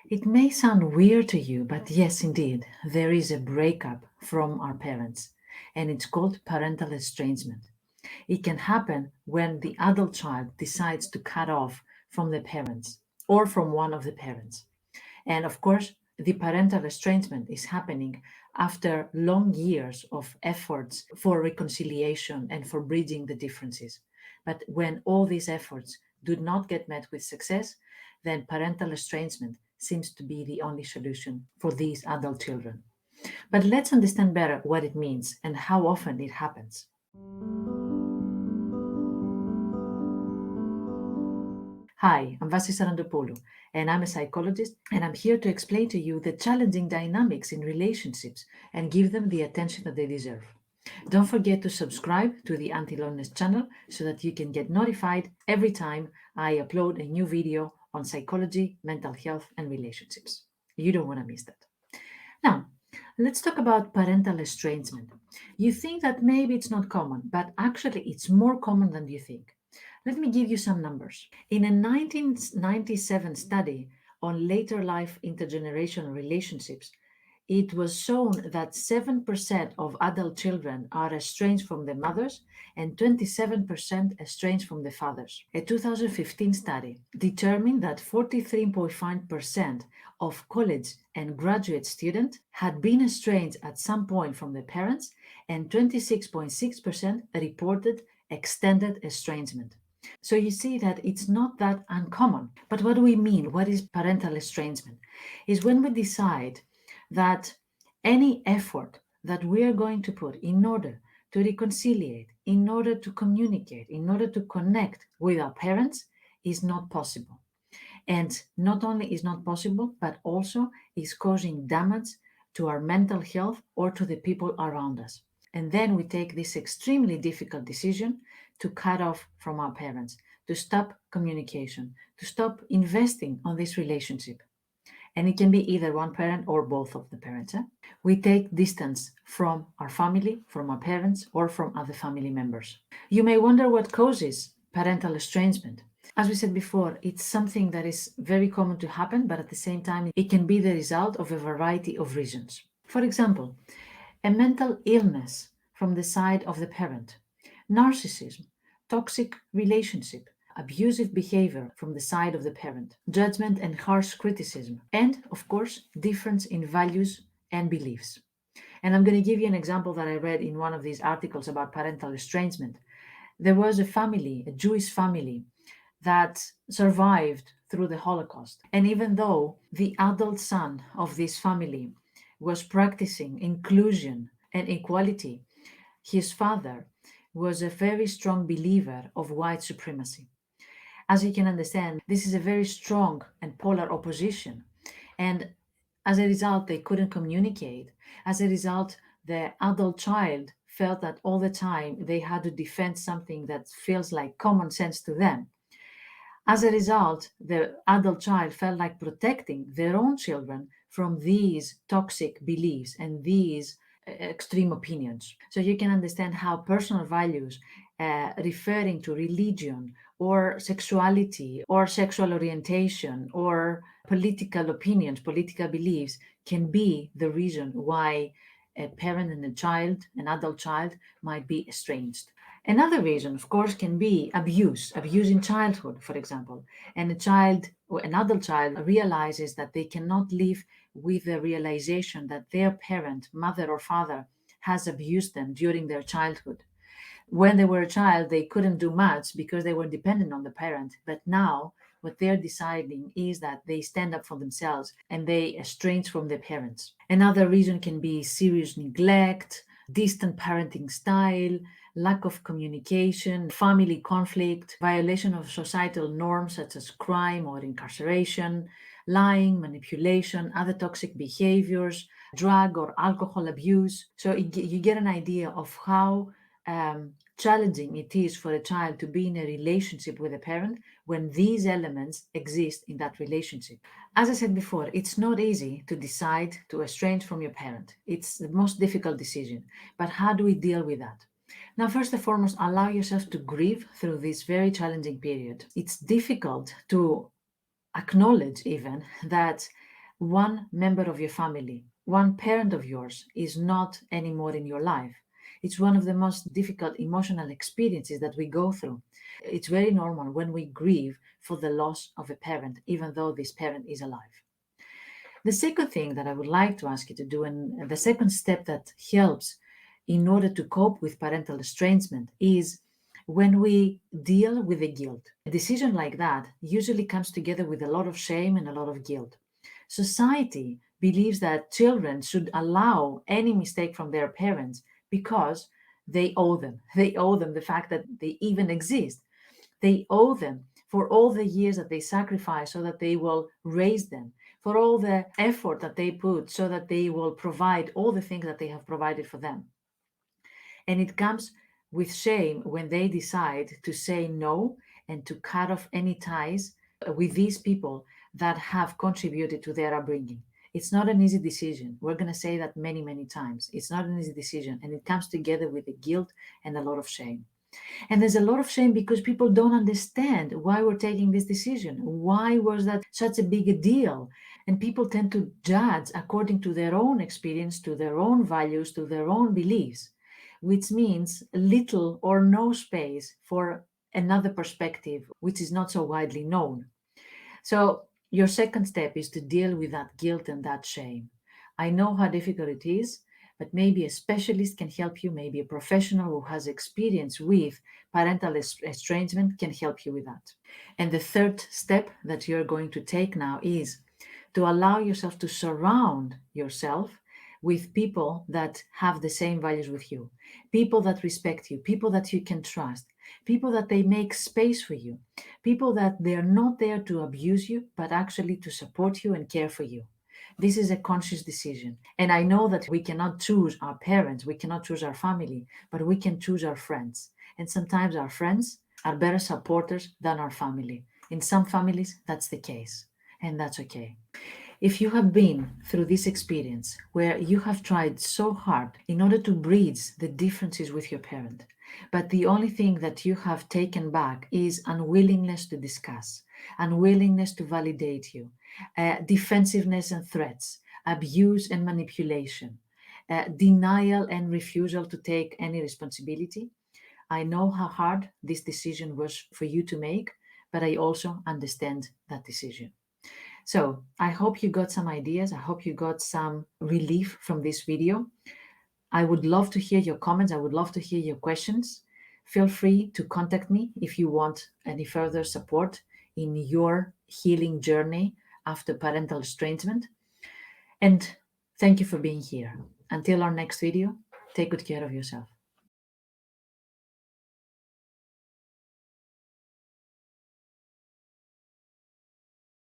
It may sound weird to you, but yes, indeed, there is a breakup from our parents, and it's called parental estrangement. It can happen when the adult child decides to cut off from the parents or from one of the parents. And of course, the parental estrangement is happening after long years of efforts for reconciliation and for bridging the differences. But when all these efforts do not get met with success, then parental estrangement seems to be the only solution for these adult children. But let's understand better what it means and how often it happens. Hi, I'm Vasi Sarandopoulou, and I'm a psychologist, and I'm here to explain to you the challenging dynamics in relationships and give them the attention that they deserve. Don't forget to subscribe to the AntiLoneliness channel so that you can get notified every time I upload a new video on psychology, mental health, and relationships. You don't want to miss that. Now, let's talk about parental estrangement. You think that maybe it's not common, but actually it's more common than you think. Let me give you some numbers. In a 1997 study on later life intergenerational relationships, it was shown that 7% of adult children are estranged from their mothers and 27% estranged from their fathers. A 2015 study determined that 43.5% of college and graduate students had been estranged at some point from their parents, and 26.6% reported extended estrangement. So you see that it's not that uncommon. But what do we mean? What is parental estrangement? Is when we decide that any effort that we are going to put in order to reconcile, in order to communicate, in order to connect with our parents is not possible. And not only is not possible, but also is causing damage to our mental health or to the people around us. And then we take this extremely difficult decision to cut off from our parents, to stop communication, to stop investing on this relationship. And it can be either one parent or both of the parents. We take distance from our family, from our parents, or from other family members. You may wonder what causes parental estrangement. As we said before, it's something that is very common to happen, but at the same time, it can be the result of a variety of reasons. For example, a mental illness from the side of the parent, narcissism, toxic relationship, abusive behavior from the side of the parent, judgment and harsh criticism, and of course, difference in values and beliefs. And I'm going to give you an example that I read in one of these articles about parental estrangement. There was a family, a Jewish family, that survived through the Holocaust. And even though the adult son of this family was practicing inclusion and equality, his father was a very strong believer of white supremacy. As you can understand, this is a very strong and polar opposition. And as a result, they couldn't communicate. As a result, the adult child felt that all the time they had to defend something that feels like common sense to them. As a result, the adult child felt like protecting their own children from these toxic beliefs and these extreme opinions. So you can understand how personal values referring to religion or sexuality or sexual orientation or political opinions, political beliefs can be the reason why a parent and a child, an adult child, might be estranged. Another reason, of course, can be abuse in childhood, for example. And a child or an adult child realizes that they cannot live with the realization that their parent, mother or father, has abused them during their childhood. When they were a child, they couldn't do much because they were dependent on the parent. But now, what they're deciding is that they stand up for themselves and they estrange from their parents. Another reason can be serious neglect, distant parenting style, lack of communication, family conflict, violation of societal norms such as crime or incarceration, lying, manipulation, other toxic behaviors, drug or alcohol abuse. So you get an idea of how challenging it is for a child to be in a relationship with a parent when these elements exist in that relationship. As I said before, it's not easy to decide to estrange from your parent. It's the most difficult decision. But how do we deal with that? Now, first and foremost, allow yourself to grieve through this very challenging period. It's difficult to acknowledge even that one member of your family, one parent of yours is not anymore in your life. It's one of the most difficult emotional experiences that we go through. It's very normal when we grieve for the loss of a parent, even though this parent is alive. The second thing that I would like to ask you to do, and the second step that helps in order to cope with parental estrangement, is when we deal with the guilt. A decision like that usually comes together with a lot of shame and a lot of guilt. Society believes that children should allow any mistake from their parents because they owe them. They owe them the fact that they even exist. They owe them for all the years that they sacrifice so that they will raise them, for all the effort that they put so that they will provide all the things that they have provided for them. And it comes with shame when they decide to say no and to cut off any ties with these people that have contributed to their upbringing. It's not an easy decision. We're going to say that many, many times. It's not an easy decision. And it comes together with the guilt and a lot of shame. And there's a lot of shame because people don't understand why we're taking this decision. Why was that such a big deal? And people tend to judge according to their own experience, to their own values, to their own beliefs, which means little or no space for another perspective, which is not so widely known. So, your second step is to deal with that guilt and that shame. I know how difficult it is, but maybe a specialist can help you. Maybe a professional who has experience with parental estrangement can help you with that. And the third step that you're going to take now is to allow yourself to surround yourself with people that have the same values with you, people that respect you, people that you can trust, people that they make space for you, people that they're not there to abuse you, but actually to support you and care for you. This is a conscious decision. And I know that we cannot choose our parents, we cannot choose our family, but we can choose our friends. And sometimes our friends are better supporters than our family. In some families, that's the case, and that's okay. If you have been through this experience where you have tried so hard in order to bridge the differences with your parent, but the only thing that you have taken back is unwillingness to discuss, unwillingness to validate you, defensiveness and threats, abuse and manipulation, denial and refusal to take any responsibility, I know how hard this decision was for you to make, but I also understand that decision. So I hope you got some ideas. I hope you got some relief from this video. I would love to hear your comments. I would love to hear your questions. Feel free to contact me if you want any further support in your healing journey after parental estrangement. And thank you for being here. Until our next video, take good care of yourself.